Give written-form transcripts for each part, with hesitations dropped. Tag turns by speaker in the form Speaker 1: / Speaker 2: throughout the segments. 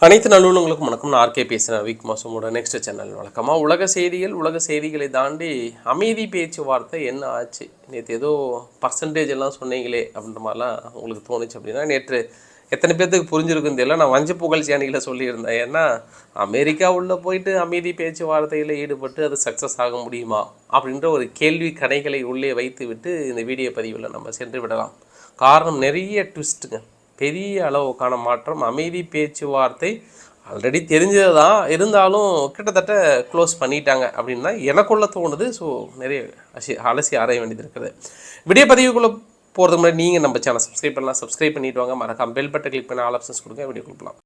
Speaker 1: அனைத்து நல்லுள்ளங்களுக்கும் வணக்கம். நான் ஆர்கே பேசுகிறேன். வீக் மாதமோட நெக்ஸ்ட் சேனல் வழக்கமாக உலக செய்திகளை தாண்டி அமைதி பேச்சுவார்த்தை என்ன ஆச்சு, நேற்று ஏதோ பர்சன்டேஜ் எல்லாம் சொன்னீங்களே அப்படின்ற மாதிரிலாம் உங்களுக்கு தோணுச்சு அப்படின்னா, நேற்று எத்தனை பேர்த்துக்கு புரிஞ்சிருக்குன்னு தெரியல. நான் வஞ்ச புகழ் சேனலில் சொல்லியிருந்தேன். ஏன்னா அமெரிக்கா உள்ளே போயிட்டு அமைதி பேச்சுவார்த்தையில் ஈடுபட்டு அது சக்ஸஸ் ஆக முடியுமா அப்படின்ற ஒரு கேள்வி கணைகளை உள்ளே வைத்து விட்டு இந்த வீடியோ பதிவில் நம்ம சென்று விடலாம். காரணம் நிறைய ட்விஸ்ட்டுங்க, பெரிய அளவுக்கான மாற்றம். அமைதி பேச்சுவார்த்தை ஆல்ரெடி தெரிஞ்சது தான், இருந்தாலும் கிட்டத்தட்ட க்ளோஸ் பண்ணிட்டாங்க அப்படின்னு தான் எனக்குள்ள தோணுது. ஸோ நிறைய அலசி ஆராய வேண்டியது இருக்குது. வீடியோ பதிவுக்குள்ளே போகிறதுக்கு முன்னாடி நீங்கள் நம்ம சேனல் சப்ஸ்கிரைப் பண்ணலாம். சப்ஸ்கிரைப் பண்ணிட்டு வாங்க. மறக்காம பெல் பட்டனை கிளிக் பண்ணி ஆல் ஆப்ஷன்ஸ் கொடுங்க. வீடியோ கொடுக்கலாம்.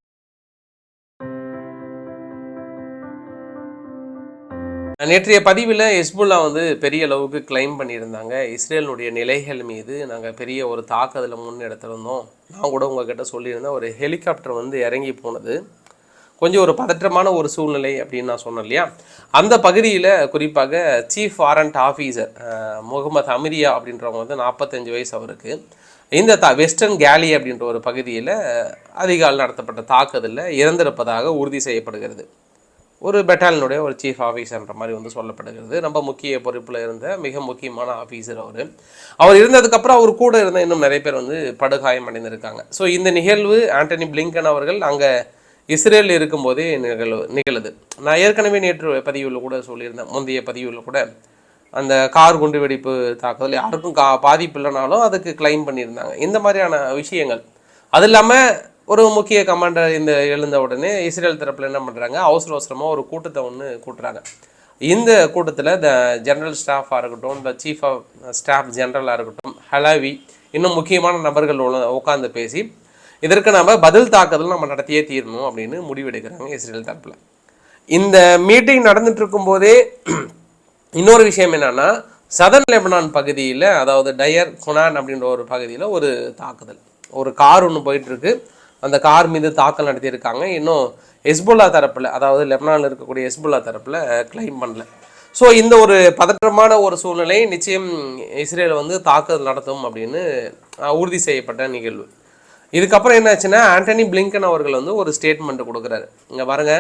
Speaker 1: நேற்றைய பதிவில் ஹெஸ்புல்லா பெரிய அளவுக்கு கிளைம் பண்ணியிருந்தாங்க. இஸ்ரேலுடைய நிலைகள் மீது நாங்கள் பெரிய ஒரு தாக்குதலை முன்னெடுத்திருந்தோம். நான் கூட உங்கள்கிட்ட சொல்லியிருந்தேன், ஒரு ஹெலிகாப்டர் இறங்கி போனது கொஞ்சம் ஒரு பதற்றமான ஒரு சூழ்நிலை அப்படின்னு நான் சொன்னேன் இல்லையா. அந்த பகுதியில் குறிப்பாக சீஃப் வாரண்ட் ஆஃபீஸர் முகமது அமிரியா அப்படின்றவங்க 45 வயசு அவருக்கு. இந்த வெஸ்டர்ன் கேலி அப்படின்ற ஒரு பகுதியில் அதிகாலை நடத்தப்பட்ட தாக்குதலில் இறந்திருப்பதாக உறுதி செய்யப்படுகிறது. ஒரு பெட்டாலியனுடைய ஒரு சீஃப் ஆஃபீஸர்ன்ற மாதிரி சொல்லப்படுகிறது. ரொம்ப முக்கிய பொறுப்பில் இருந்த மிக முக்கியமான ஆஃபீஸர் அவர் இருந்ததுக்கப்புறம் அவர் கூட இருந்த இன்னும் நிறைய பேர் படுகாயம் அடைந்திருக்காங்க. ஸோ இந்த நிகழ்வு ஆண்டனி பிளிங்கன் அவர்கள் அங்கே இஸ்ரேலில் இருக்கும்போதே நிகழுது. நான் ஏற்கனவே நேற்று பதிவில் கூட சொல்லியிருந்தேன், முந்தைய பதிவில் கூட அந்த கார் குண்டு வெடிப்பு தாக்குதல் யாருக்கும் பாதிப்பு இல்லைனாலும் அதுக்கு கிளைம் பண்ணியிருந்தாங்க. இந்த மாதிரியான விஷயங்கள். அது இல்லாமல் ஒரு முக்கிய கமாண்டர் எழுந்த உடனே இஸ்ரேல் தரப்பில் என்ன பண்ணுறாங்க, அவசரமாக ஒரு கூட்டத்தை கூட்டுறாங்க. இந்த கூட்டத்தில் த ஜெனரல் ஸ்டாஃபாக இருக்கட்டும், த சீஃப் ஆஃப் ஸ்டாஃப் ஜெனரலாக இருக்கட்டும், ஹலாவி, இன்னும் முக்கியமான நபர்கள் உட்காந்து பேசி இதற்கு நம்ம பதில் தாக்குதல் நம்ம நடத்தியே தீரணும் அப்படின்னு முடிவெடுக்கிறாங்க இஸ்ரேல் தரப்பில். இந்த மீட்டிங் நடந்துட்டு இருக்கும்போதே இன்னொரு விஷயம் என்னன்னா, சதர்ன் லெபனான் பகுதியில், அதாவது டயர் குனான் அப்படின்ற ஒரு பகுதியில் ஒரு தாக்குதல், ஒரு கார் ஒன்று போயிட்டுருக்கு. அந்த கார் மீது தாக்கல் நடத்தியிருக்காங்க. இன்னும் ஹெஸ்புல்லா தரப்பில், அதாவது லெபனானில் இருக்கக்கூடிய ஹெஸ்புல்லா தரப்பில் கிளைம் பண்ணல. ஸோ இந்த ஒரு பதற்றமான ஒரு சூழ்நிலை நிச்சயம் இஸ்ரேல் தாக்குதல் நடத்தும் அப்படின்னு உறுதி செய்யப்பட்ட நிகழ்வு. இதுக்கப்புறம் என்னாச்சுன்னா, ஆண்டனி பிளிங்கன் அவர்கள் ஒரு ஸ்டேட்மெண்ட் கொடுக்குறாரு. இங்கே பாருங்க,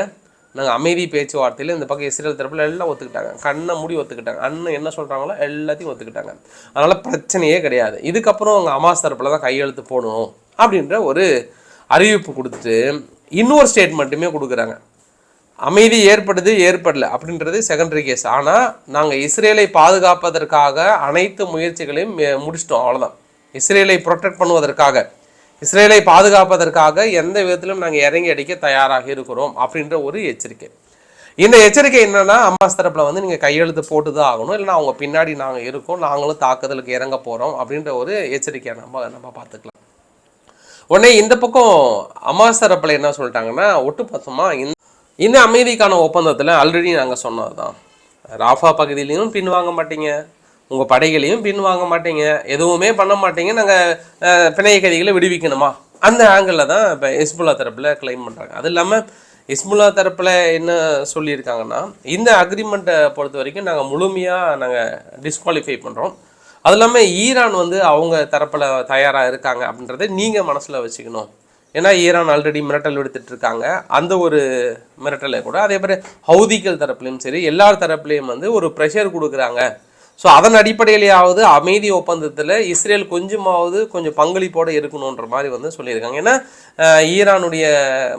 Speaker 1: நாங்கள் அமைதி பேச்சுவார்த்தையில் இந்த பக்கம் இஸ்ரேல் தரப்பில் எல்லாம் ஒத்துக்கிட்டாங்க, கண்ணை மூடி ஒத்துக்கிட்டாங்க, அண்ணன் என்ன சொல்கிறாங்களோ எல்லாத்தையும் ஒத்துக்கிட்டாங்க, அதனால் பிரச்சனையே கிடையாது. இதுக்கப்புறம் அவங்க ஹமாஸ் தரப்பில் தான் கையெழுத்து போடணும் அப்படின்ற ஒரு அறிவிப்பு கொடுத்துட்டு இன்னொரு ஸ்டேட்மெண்ட்டுமே கொடுக்குறாங்க. அமைதி ஏற்படல அப்படின்றது செகண்டரி கேஸ். ஆனால் நாங்கள் இஸ்ரேலை பாதுகாப்பதற்காக அனைத்து முயற்சிகளையும் முடிச்சிட்டோம், அவ்வளோதான். இஸ்ரேலை ப்ரொடெக்ட் பண்ணுவதற்காக, இஸ்ரேலை பாதுகாப்பதற்காக எந்த விதத்திலும் நாங்கள் இறங்கி அடிக்க தயாராக இருக்கிறோம் அப்படின்ற ஒரு எச்சரிக்கை. இந்த எச்சரிக்கை என்னன்னா, ஹமாஸ் தரப்பில் நீங்கள் கையெழுத்து போட்டு தான் ஆகணும், இல்லைன்னா அவங்க பின்னாடி நாங்கள் இருக்கோம், நாங்களும் தாக்குதலுக்கு இறங்க போகிறோம் அப்படின்ற ஒரு எச்சரிக்கையை நம்ம பார்த்துக்கலாம். உடனே இந்த பக்கம் ஹமாஸ் தரப்பில் என்ன சொல்லிட்டாங்கன்னா, ஒட்டுமொத்தமா இந்த அமைதிக்கான ஒப்பந்தத்தில் ஆல்ரெடி நாங்கள் சொன்னது தான், ராஃபா பகுதியிலையும் பின்வாங்க மாட்டீங்க, உங்கள் படைகளையும் பின்வாங்க மாட்டீங்க, எதுவுமே பண்ண மாட்டீங்க, நாங்கள் பிணைய கைதிகளை விடுவிக்கணுமா, அந்த ஆங்கிளில் தான் இப்போ ஹிஸ்புல்லா தரப்பில் கிளைம் பண்ணுறாங்க. அது இல்லாமல் ஹிஸ்புல்லா தரப்பில் என்ன சொல்லியிருக்காங்கன்னா, இந்த அக்ரிமெண்ட்டை பொறுத்த வரைக்கும் நாங்கள் முழுமையாக டிஸ்குவாலிஃபை பண்ணுறோம். அது இல்லாமல் ஈரான் அவங்க தரப்பில் தயாராக இருக்காங்க அப்படின்றத நீங்கள் மனசில் வச்சுக்கணும். ஏன்னா ஈரான் ஆல்ரெடி மிரட்டல் விடுத்துட்டு இருக்காங்க. அந்த ஒரு மிரட்டலை கூட அதே மாதிரி ஹவுதிகள் தரப்புலையும் சரி, எல்லார் தரப்புலையும் ஒரு ப்ரெஷர் கொடுக்குறாங்க. ஸோ அதன் அடிப்படையிலேயாவது அமைதி ஒப்பந்தத்தில் இஸ்ரேல் கொஞ்சம் பங்களிப்போடு இருக்கணுன்ற மாதிரி சொல்லியிருக்காங்க. ஏன்னா ஈரானுடைய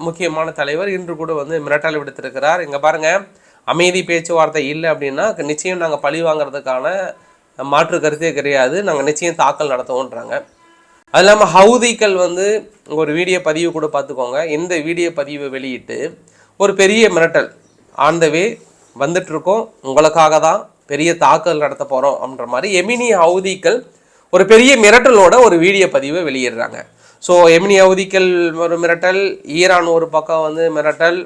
Speaker 1: முக்கியமான தலைவர் இன்று கூட மிரட்டல் விடுத்திருக்கிறார். இங்கே பாருங்கள், அமைதி பேச்சுவார்த்தை இல்லை அப்படின்னா நிச்சயம் நாங்கள் பழி வாங்கிறதுக்கான மாற்று கருத்தே கிடையாது, நாங்கள் நிச்சயம் தாக்கல் நடத்துவோன்றாங்க. அது இல்லாமல் ஹவுதிகள் ஒரு வீடியோ பதிவு கூட பார்த்துக்கோங்க. இந்த வீடியோ பதிவை வெளியிட்டு ஒரு பெரிய மிரட்டல், ஆன் த வே வந்துட்டுருக்கோம், உங்களுக்காக தான் பெரிய தாக்கல் நடத்த போகிறோம் அப்படின்ற மாதிரி எமினி ஹவுதிகள் ஒரு பெரிய மிரட்டலோட ஒரு வீடியோ பதிவை வெளியிடுறாங்க. ஸோ எமினி ஹவுதிகள் ஒரு மிரட்டல், ஈரான் ஒரு பக்கம் மிரட்டல்,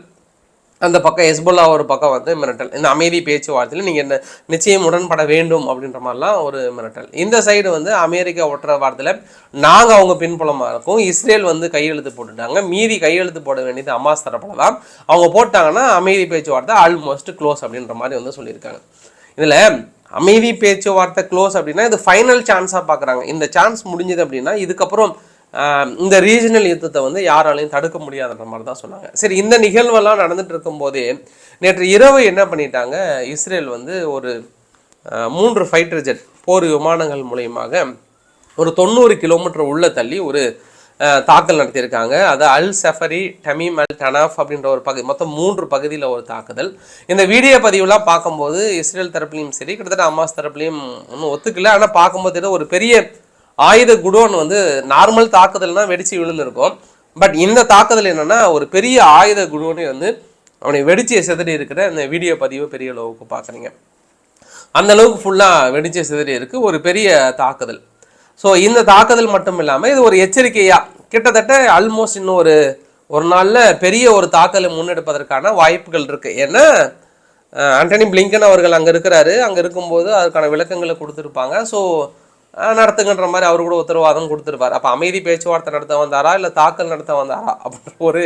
Speaker 1: அந்த பக்கம் ஹெஸ்புல்லா ஒரு பக்கம் மிரட்டல். இந்த அமைதி பேச்சுவார்த்தையில் நீங்கள் என்ன நிச்சயம் உடன்பட வேண்டும் அப்படின்ற மாதிரிலாம் ஒரு மிரட்டல். இந்த சைடு அமெரிக்கா ஒட்டுற வார்த்தையில் நாங்கள் அவங்க பின்புலமாக இருக்கும், இஸ்ரேல் கையெழுத்து போட்டுட்டாங்க, மீதி கையெழுத்து போட வேண்டியது ஹமாஸ் தரப்பில் தான், அவங்க போட்டாங்கன்னா அமைதி பேச்சுவார்த்தை ஆல்மோஸ்ட் க்ளோஸ் அப்படின்ற மாதிரி சொல்லியிருக்காங்க. இதில் அமைதி பேச்சுவார்த்தை க்ளோஸ் அப்படின்னா இது ஃபைனல் சான்ஸாக பார்க்குறாங்க. இந்த சான்ஸ் முடிஞ்சது அப்படின்னா இதுக்கப்புறம் இந்த ரீஜனல் யுத்தத்தை வந்து யாராலையும் தடுக்க முடியாதுன்ற மாதிரி தான் சொன்னாங்க. சரி, இந்த நிகழ்வெல்லாம் நடந்துட்டு இருக்கும்போதே நேற்று இரவு என்ன பண்ணிட்டாங்க, இஸ்ரேல் வந்து ஒரு 3 ஃபைட்டர் ஜெட் போர் விமானங்கள் மூலயமாக ஒரு 90 கிலோமீட்டர் உள்ள தள்ளி ஒரு தாக்கல் நடத்தியிருக்காங்க. அது அல் சஃபரி, டமீம் அல் டனாஃப் அப்படின்ற ஒரு பகுதி, மொத்தம் 3 பகுதியில் ஒரு தாக்குதல். இந்த வீடியோ பதிவுலாம் பார்க்கும்போது இஸ்ரேல் தரப்புலையும் சரி, கிட்டத்தட்ட அமாஸ் தரப்புலையும் ஒன்றும் ஒத்துக்கல. ஆனால் பார்க்கும்போது ஒரு பெரிய ஆயுத குடோன் வந்து நார்மல் தாக்குதல்னா வெடிச்சு விழுந்திருக்கும். பட் இந்த தாக்குதல் என்னன்னா ஒரு பெரிய ஆயுத குடோனே வந்து அவனை வெடிச்சு சிதறி இருக்கிற இந்த வீடியோ பதிவு பெரிய அளவுக்கு பார்க்குறீங்க. அந்த அளவுக்கு ஃபுல்லாக வெடிச்சு சிதறி இருக்கு, ஒரு பெரிய தாக்குதல். ஸோ இந்த தாக்குதல் மட்டும் இல்லாமல் இது ஒரு எச்சரிக்கையாக கிட்டத்தட்ட ஆல்மோஸ்ட் இன்னும் ஒரு நாளில் பெரிய ஒரு தாக்குதலை முன்னெடுப்பதற்கான வாய்ப்புகள் இருக்கு. ஏன்னா ஆண்டனி பிளிங்கன் அவர்கள் அங்கே இருக்கிறாரு. அங்கே இருக்கும்போது அதுக்கான விளக்கங்களை கொடுத்துருப்பாங்க. ஸோ நடத்துங்கன்ற மாதிரி அவரு கூட உத்தரவாதம் கொடுத்துருப்பார். அப்போ அமைதி பேச்சுவார்த்தை நடத்த வந்தாரா இல்லை தாக்கல் நடத்த வந்தாரா அப்படின்ற ஒரு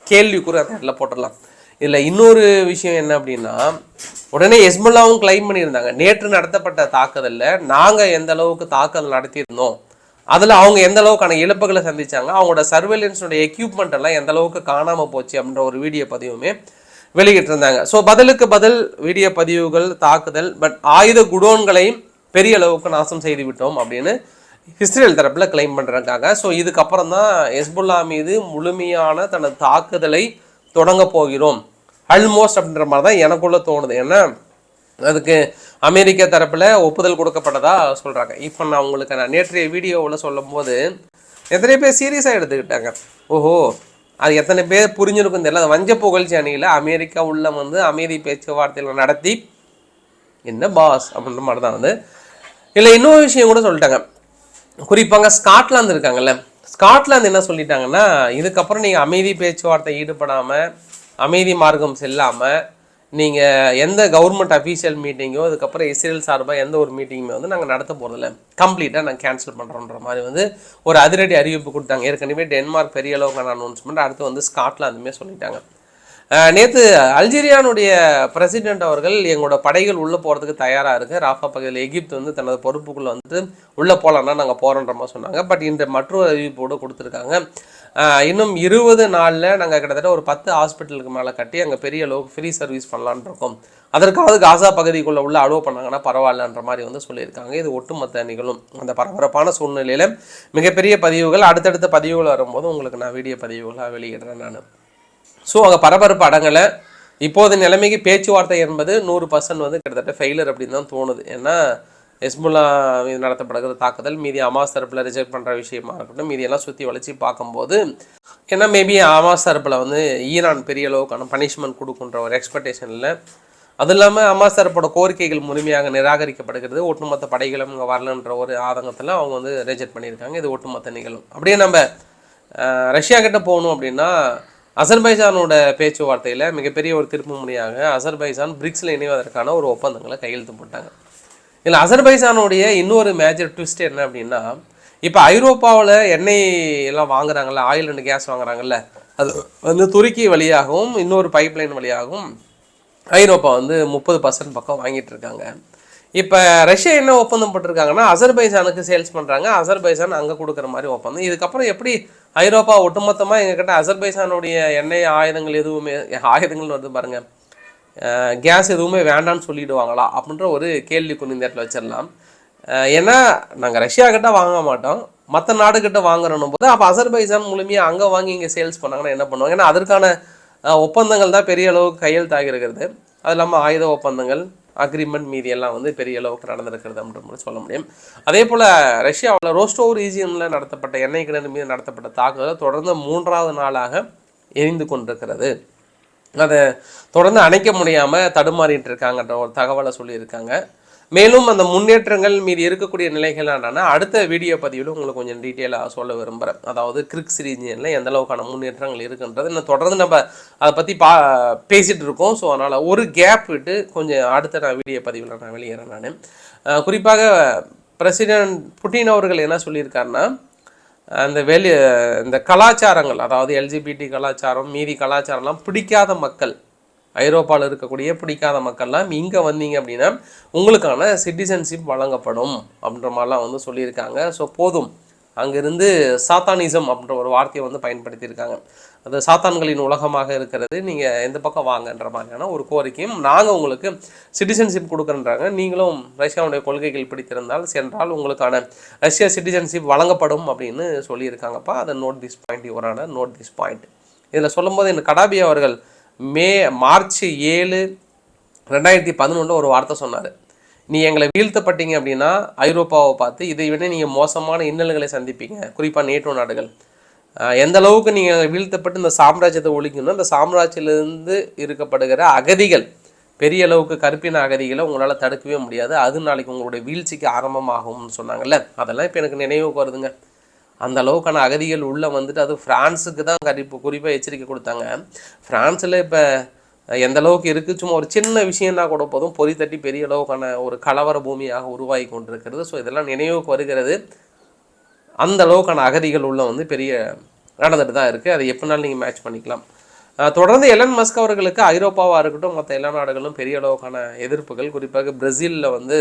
Speaker 1: கேள்வி கூட அந்த இடத்துல போட்டுடலாம். இதில் இன்னொரு விஷயம் என்ன அப்படின்னா, உடனே ஹெஸ்புல்லாவும் கிளைம் பண்ணியிருந்தாங்க, நேற்று நடத்தப்பட்ட தாக்குதலில் நாங்கள் எந்த அளவுக்கு தாக்குதல் நடத்தியிருந்தோம், அதில் அவங்க எந்த அளவுக்கான இழப்புகளை சந்திச்சாங்க, அவங்களோட சர்வேலன்ஸோட எக்யூப்மெண்ட் எல்லாம் எந்த அளவுக்கு காணாமல் போச்சு அப்படின்ற ஒரு வீடியோ பதிவுமே வெளியிட்டிருந்தாங்க. ஸோ பதிலுக்கு பதில் வீடியோ பதிவுகள், தாக்குதல், பட் ஆயுத குடோன்களையும் பெரிய அளவுக்கு நாசம் செய்து விட்டோம் அப்படின்னு இஸ்ரேல் தரப்பில் கிளைம் பண்ணுறாங்க. ஸோ இதுக்கப்புறம் தான் ஹெஸ்புல்லா மீது முழுமையான தனது தாக்குதலை தொடங்க போகிறோம் ஆல்மோஸ்ட் அப்படின்ற மாதிரி தான் எனக்குள்ள தோணுது. ஏன்னா அதுக்கு அமெரிக்க தரப்பில் ஒப்புதல் கொடுக்கப்பட்டதா சொல்கிறாங்க. இப்போ நான் உங்களுக்கு நேற்றைய வீடியோவில் சொல்லும் போது எத்தனை பேர் சீரியஸாக எடுத்துக்கிட்டாங்க, ஓஹோ அது எத்தனை பேர் புரிஞ்சிருக்கும் தெரியல, வஞ்ச புகழ்ச்சி அணியில் அமெரிக்கா உள்ள வந்து அமைதி பேச்சுவார்த்தைகள் நடத்தி என்ன பாஸ் அப்படின்ற மாதிரி தான் வந்து. இல்லை இன்னொரு விஷயம் கூட சொல்லிட்டாங்க, குறிப்பாக ஸ்காட்லாந்து இருக்காங்கல்ல, ஸ்காட்லாந்து என்ன சொல்லிட்டாங்கன்னா, இதுக்கப்புறம் நீங்கள் அமைதி பேச்சுவார்த்தை ஈடுபடாமல், அமைதி மார்க்கம் செல்லாமல், நீங்கள் எந்த கவர்மெண்ட் அஃபீஷியல் மீட்டிங்கோ அதுக்கப்புறம் இஸ்ரேல் சார்பாக எந்த ஒரு மீட்டிங்குமே வந்து நாங்கள் நடத்த போகிறதில்ல, கம்ப்ளீட்டாக நாங்கள் கேன்சல் பண்ணுறோன்ற மாதிரி வந்து ஒரு அதிரடி அறிவிப்பு கொடுத்தாங்க. ஏற்கனவே டென்மார்க் பெரிய அளவுக்கான அனௌன்ஸ்மெண்ட், அடுத்து வந்து ஸ்காட்லாந்துமே சொல்லிட்டாங்க. நேற்று அல்ஜீரியானுடைய பிரசிடென்ட் அவர்கள் எங்களோட படைகள் உள்ளே போகிறதுக்கு தயாராக இருக்குது, ராஃபா பகுதியில் எகிப்து வந்து தனது பொறுப்புக்குள்ளே வந்துட்டு உள்ளே போகலான்னா நாங்கள் போகிறோன்ற மாதிரி சொன்னாங்க. பட் இந்த மற்றொரு அறிவிப்போடு கொடுத்துருக்காங்க, இன்னும் 20 நாளில் நாங்கள் கிட்டத்தட்ட ஒரு 10 ஹாஸ்பிட்டலுக்கு மேலே கட்டி அங்கே பெரிய அளவுக்கு ஃப்ரீ சர்வீஸ் பண்ணலான் இருக்கோம், அதற்காவது காசா பகுதிக்குள்ளே உள்ள அலோவ் பண்ணாங்கன்னா பரவாயில்லன்ற மாதிரி வந்து சொல்லியிருக்காங்க. இது ஒட்டுமொத்த நிகழும் அந்த பரபரப்பான சூழ்நிலையில் மிகப்பெரிய பதிவுகள், அடுத்தடுத்த பதிவுகள் வரும்போது உங்களுக்கு நான் வீடியோ பதிவுகளாக வெளியிடுறேன் நான். ஸோ அங்கே பரபரப்பு அடங்கலை. இப்போது நிலைமைக்கு பேச்சுவார்த்தை என்பது 100% வந்து கிட்டத்தட்ட ஃபெயிலர் அப்படின்னு தான் தோணுது. ஏன்னா ஹெஸ்புல்லா மீது நடத்தப்படுகிற தாக்குதல், மீதி அமாஸ் தரப்பில் ரிஜெக்ட் பண்ணுற விஷயமா இருக்கட்டும், மீதியெல்லாம் சுற்றி வளைச்சி பார்க்கும்போது, ஏன்னா மேபி அமாஸ் தரப்பில் வந்து ஈரான் பெரிய அளவுக்கான பனிஷ்மெண்ட் கொடுக்குன்ற ஒரு எக்ஸ்பெக்டேஷனில், அது இல்லாமல் அமாஸ் தரப்போட கோரிக்கைகள் முழுமையாக நிராகரிக்கப்படுகிறது, ஒட்டுமொத்த படைகளும் இங்கே வரலன்ற ஒரு ஆதங்கத்தில் அவங்க வந்து ரிஜெக்ட் பண்ணியிருக்காங்க. இது ஒட்டுமொத்த நிகழும். அப்படியே நம்ம ரஷ்யா கிட்ட போகணும் அப்படின்னா, அசர்பைஜானோட பேச்சுவார்த்தையில் மிகப்பெரிய ஒரு திருப்பு முனையாக அசர்பைஜான் பிரிக்ஸில் இணைவதற்கான ஒரு ஒப்பந்தங்களை கையெழுத்து போட்டாங்க. இல்லை அசர்பைஜானுடைய இன்னொரு மேஜர் ட்விஸ்ட் என்ன அப்படின்னா, இப்போ ஐரோப்பாவில் எண்ணெய் எல்லாம் வாங்குறாங்கல்ல, ஆயில் அண்ட் கேஸ் வாங்குறாங்கல்ல, அது வந்து துருக்கி வழியாகவும் இன்னொரு பைப்லைன் வழியாகவும் ஐரோப்பா வந்து 30% பக்கம் வாங்கிட்டு இருக்காங்க. இப்போ ரஷ்யா என்ன ஒப்பந்தம் போட்டிருக்காங்கன்னா, அசர்பைஜானுக்கு சேல்ஸ் பண்ணுறாங்க, அசர்பைஜான் அங்கே கொடுக்குற மாதிரி ஒப்பந்தம். இதுக்கப்புறம் எப்படி ஐரோப்பா ஒட்டுமொத்தமாக எங்ககிட்ட அசர்பைஜானுடைய எண்ணெய் ஆயுதங்கள் எதுவுமே, ஆயுதங்கள் வந்து பாருங்கள், கேஸ் எதுவுமே வேண்டான்னு சொல்லிடுவாங்களா அப்படின்ற ஒரு கேள்விக்குறி இந்த இடத்துல வச்சிடலாம். ஏன்னா நாங்கள் ரஷ்யா கிட்ட வாங்க மாட்டோம், மற்ற நாடுகிட்ட வாங்குறோம் போது அப்போ அசர்பைஜான் முழுமையாக அங்கே வாங்கி இங்கே சேல்ஸ் பண்ணாங்கன்னா என்ன பண்ணுவாங்க? ஏன்னா அதற்கான ஒப்பந்தங்கள் தான் பெரிய அளவுக்கு கையெழுத்தாக இருக்கிறது. அது இல்லாமல் ஆயுத ஒப்பந்தங்கள், அக்ரிமெண்ட் மீதி எல்லாம் வந்து பெரிய அளவுக்கு நடந்திருக்கிறது அப்படின்ற மாதிரி சொல்ல முடியும். அதே போல் ரஷ்யாவில் ரோஸ்டோவ் ரீஜியனில் நடத்தப்பட்ட எண்ணெய் கிணறு மீது நடத்தப்பட்ட தாக்குதல் தொடர்ந்து 3வது நாளாக எரிந்து கொண்டிருக்கிறது. அதை தொடர்ந்து அணைக்க முடியாமல் தடுமாறிட்டு இருக்காங்கன்ற ஒரு தகவலை சொல்லியிருக்காங்க. மேலும் அந்த முன்னேற்றங்கள் மீது இருக்கக்கூடிய நிலைகள் என்னன்னா அடுத்த வீடியோ பதிவில் உங்களுக்கு கொஞ்சம் டீட்டெயிலாக சொல்ல விரும்புகிறேன். அதாவது கிரிக்ஸ் ரீஜியனில் எந்த அளவுக்கான முன்னேற்றங்கள் இருக்குன்றது இன்னும் தொடர்ந்து நம்ம அதை பற்றி பேசிகிட்டு இருக்கோம். ஸோ அதனால் ஒரு கேப் விட்டு கொஞ்சம் அடுத்த நான் வீடியோ பதிவில் நான் வெளியேறேன். நான் குறிப்பாக பிரசிடென்ட் புட்டின் அவர்கள் என்ன சொல்லியிருக்காருன்னா, அந்த இந்த கலாச்சாரங்கள், அதாவது எல்ஜிபிடி கலாச்சாரம் மீதி கலாச்சாரம்லாம் பிடிக்காத மக்கள், ஐரோப்பாவில் இருக்கக்கூடிய பிடிக்காத மக்கள்லாம் இங்கே வந்தீங்க அப்படின்னா உங்களுக்கான சிட்டிசன்ஷிப் வழங்கப்படும் அப்படின்ற மாதிரிலாம் வந்து சொல்லியிருக்காங்க. ஸோ போதும், அங்கிருந்து சாத்தானிசம் அப்படின்ற ஒரு வார்த்தையை வந்து பயன்படுத்தியிருக்காங்க. அது சாத்தான்களின் உலகமாக இருக்கிறது, நீங்கள் எந்த பக்கம் வாங்கன்ற மாதிரியான ஒரு கோரிக்கையும், நாங்கள் உங்களுக்கு சிட்டிசன்ஷிப் கொடுக்குறன்றாங்க, நீங்களும் ரஷ்யாவுடைய கொள்கைகள் பிடித்திருந்தால் சென்றால் உங்களுக்கான ரஷ்யா சிட்டிசன்ஷிப் வழங்கப்படும் அப்படின்னு சொல்லியிருக்காங்கப்பா. அதை நோட் திஸ் பாயிண்ட் யுவரான நோட் திஸ் பாயிண்ட். இதில் சொல்லும்போது இந்த கடாபி அவர்கள் மார்ச் 7, 2011 ஒரு வார்த்தை சொன்னார். நீ எங்களை வீழ்த்தப்பட்டீங்க அப்படின்னா ஐரோப்பாவை பார்த்து இதை விட நீங்கள் மோசமான இன்னல்களை சந்திப்பீங்க, குறிப்பாக நேட்டோ நாடுகள். எந்த அளவுக்கு நீங்கள் வீழ்த்தப்பட்டு இந்த சாம்ராஜ்யத்தை ஒழிக்கணும், அந்த சாம்ராஜ்யத்திலிருந்து இருக்கப்படுகிற அகதிகள், பெரிய அளவுக்கு கருப்பின அகதிகளை உங்களால் தடுக்கவே முடியாது, அது நாளைக்கு உங்களுடைய வீழ்ச்சிக்கு ஆரம்பமாகும்னு சொன்னாங்கல்ல. அதெல்லாம் இப்போ எனக்கு நினைவுக்கு வருதுங்க. அந்த அளவுக்கான அகதிகள் உள்ளே வந்துட்டு, அது ஃப்ரான்ஸுக்கு தான் குறிப்பாக எச்சரிக்கை கொடுத்தாங்க. ஃப்ரான்ஸில் இப்போ எந்த அளவுக்கு இருக்குது, சும்மா ஒரு சின்ன விஷயம்னா கூட போதும் பொறி தட்டி பெரிய அளவுக்கான ஒரு கலவர பூமியாக உருவாகி கொண்டிருக்கிறது. ஸோ இதெல்லாம் நினைவுக்கு வருகிறது. அந்த அளவுக்கான அகதிகள் உள்ள வந்து பெரிய நடந்துட்டு தான் இருக்குது. அதை எப்படினாலும் நீங்கள் மேட்ச் பண்ணிக்கலாம். தொடர்ந்து எலன் மஸ்க் அவர்களுக்கு ஐரோப்பாவாக இருக்கட்டும் மற்ற எல்லா நாடுகளும் பெரிய அளவுக்கான எதிர்ப்புகள், குறிப்பாக பிரேசிலில் வந்து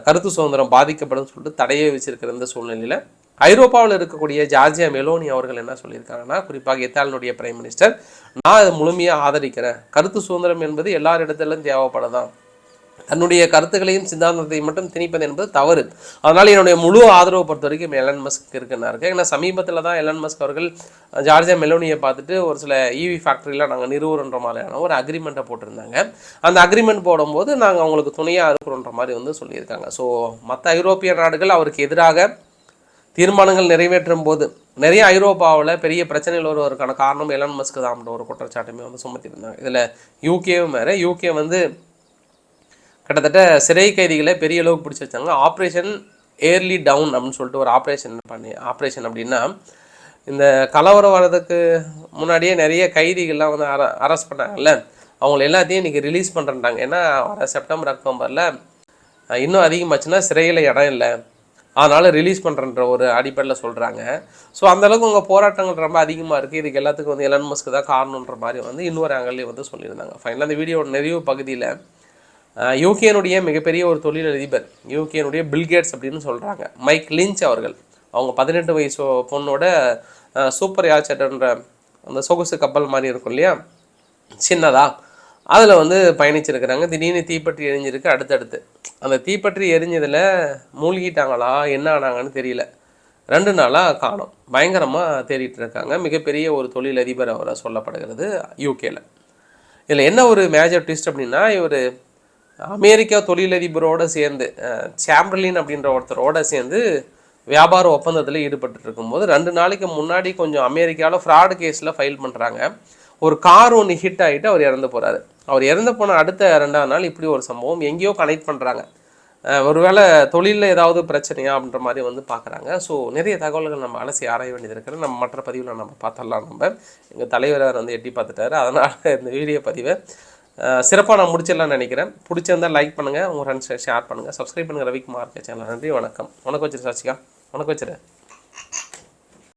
Speaker 1: கருத்து சுதந்திரம் பாதிக்கப்படும் சொல்லிட்டு தடையை வச்சிருக்கிற இந்த சூழ்நிலையில் ஐரோப்பாவில் இருக்கக்கூடிய ஜார்ஜியா மெலோனி அவர்கள் என்ன சொல்லியிருக்காங்கன்னா, குறிப்பாக இத்தாலியினுடைய பிரைம் மினிஸ்டர், நான் அதை முழுமையாக ஆதரிக்கிறேன், கருத்து சுதந்திரம் என்பது எல்லாரிடத்திலும் தேவைப்படதான், தன்னுடைய கருத்துக்களையும் சித்தாந்தத்தையும் மட்டும் திணிப்பது என்பது தவறு, அதனால் என்னுடைய முழு ஆதரவை பொறுத்த வரைக்கும் எலன் மஸ்க் இருக்குன்னாரு. ஏன்னா சமீபத்தில் தான் எலன் மஸ்க் அவர்கள் ஜார்ஜியா மெலோனியை பார்த்துட்டு ஒரு சில இவி ஃபேக்ட்ரிலாம் நாங்கள் நிறுவுறன்ற மாதிரியான ஒரு அக்ரிமெண்ட்டை போட்டிருந்தாங்க. அந்த அக்ரிமெண்ட் போடும்போது நாங்கள் அவங்களுக்கு துணையாக இருக்கிறோன்ற மாதிரி வந்து சொல்லியிருக்காங்க. ஸோ மற்ற ஐரோப்பிய நாடுகள் அவருக்கு எதிராக தீர்மானங்கள் நிறைவேற்றும் போது நிறைய ஐரோப்பாவில் பெரிய பிரச்சனைகள் வருவதற்கான காரணம் எலன் மஸ்க் தான் ஒரு குற்றச்சாட்டுமே வந்து சுமத்திருந்தாங்க. இதில் யூகேவும் வேறு. யூகே வந்து கிட்டத்தட்ட சிறை கைதிகளை பெரிய அளவுக்கு பிடிச்சி வச்சாங்க. ஆப்ரேஷன் ஏர்லி டவுன் அப்படின்னு சொல்லிட்டு ஒரு ஆப்ரேஷன் அப்படின்னா, இந்த கலவரம் வர்றதுக்கு முன்னாடியே நிறைய கைதிகள்லாம் வந்து அரெஸ்ட் பண்ணாங்கல்ல, அவங்கள எல்லாத்தையும் இன்றைக்கி ரிலீஸ் பண்ணுறாங்க. ஏன்னா வர செப்டம்பர் அக்டோபரில் இன்னும் அதிகமாச்சுன்னா சிறையில் இடம் இல்லை, அதனால் ரிலீஸ் பண்ணுறன்ற ஒரு அடிப்படையில் சொல்கிறாங்க. ஸோ அந்தளவுக்கு உங்கள் போராட்டங்கள் ரொம்ப அதிகமாக இருக்குது. இதுக்கு எல்லாத்துக்கும் வந்து எலன் மஸ்க் தான் காரணன்ற மாதிரி வந்து இன்னொரு ஆங்கிள்லேயே வந்து சொல்லியிருந்தாங்க. ஃபைனலாக அந்த வீடியோட நிறைவு பகுதியில் யூகேனுடைய மிகப்பெரிய ஒரு தொழிலதிபர், யூகேனுடைய பில்கேட்ஸ் அப்படின்னு சொல்கிறாங்க, மைக் லிஞ்ச் அவர்கள், அவங்க 18 வயசு பொண்ணோட சூப்பர் யாச்சர்ன்ற அந்த சொகுசு கப்பல் மாதிரி இருக்கும் இல்லையா, சின்னதாக, அதில் வந்து பயணிச்சிருக்கிறாங்க. திடீர்னு தீப்பற்றி எரிஞ்சிருக்கு. அடுத்தடுத்து அந்த தீப்பற்றி எரிஞ்சதில் மூழ்கிட்டாங்களா என்ன ஆனாங்கன்னு தெரியல, 2 நாளாக காணோம், பயங்கரமாக தேடிட்டு இருக்காங்க. மிகப்பெரிய ஒரு தொழிலதிபர் அவரை சொல்லப்படுகிறது யூகேல. இதில் என்ன ஒரு மேஜர் ட்விஸ்ட் அப்படின்னா, இவர் அமெரிக்கா தொழிலதிபரோடு சேர்ந்து சாம்பர்லின் அப்படின்ற ஒருத்தரோடு சேர்ந்து வியாபார ஒப்பந்தத்தில் ஈடுபட்டு இருக்கும்போது 2 நாளைக்கு முன்னாடி கொஞ்சம் அமெரிக்காவில் ஃப்ராடு கேஸில் ஃபைல் பண்ணுறாங்க. ஒரு கார் ஒன்று ஹிட் ஆகிட்டு அவர் இறந்து போகிறாரு. அவர் இறந்து போன அடுத்த 2ஆவது நாள் இப்படி ஒரு சம்பவம் எங்கேயோ கனெக்ட் பண்ணுறாங்க. ஒருவேளை தொழிலில் ஏதாவது பிரச்சனையா அப்படின்ற மாதிரி வந்து பார்க்குறாங்க. ஸோ நிறைய தகவல்கள் நம்ம அலசி ஆராய வேண்டியது இருக்கிறது. நம்ம மற்ற பதிவில் நம்ம பார்த்துடலாம். எங்கள் தலைவரார் வந்து எட்டி பார்த்துட்டாரு. அதனால் இந்த வீடியோ பதிவை சிறப்பாக நான் முடிச்சிடலாம்னு நினைக்கிறேன். பிடிச்சிருந்தால் லைக் பண்ணுங்கள், உங்கள் ஃப்ரெண்ட்ஸ் ஷேர் பண்ணுங்கள், சப்ஸ்கிரைப் பண்ணுங்கள் ரவிக்குமார் சேனல். நன்றி, வணக்கம். உனக்கு வச்சிரு சாட்சிக்கா, உனக்கு வச்சிரு.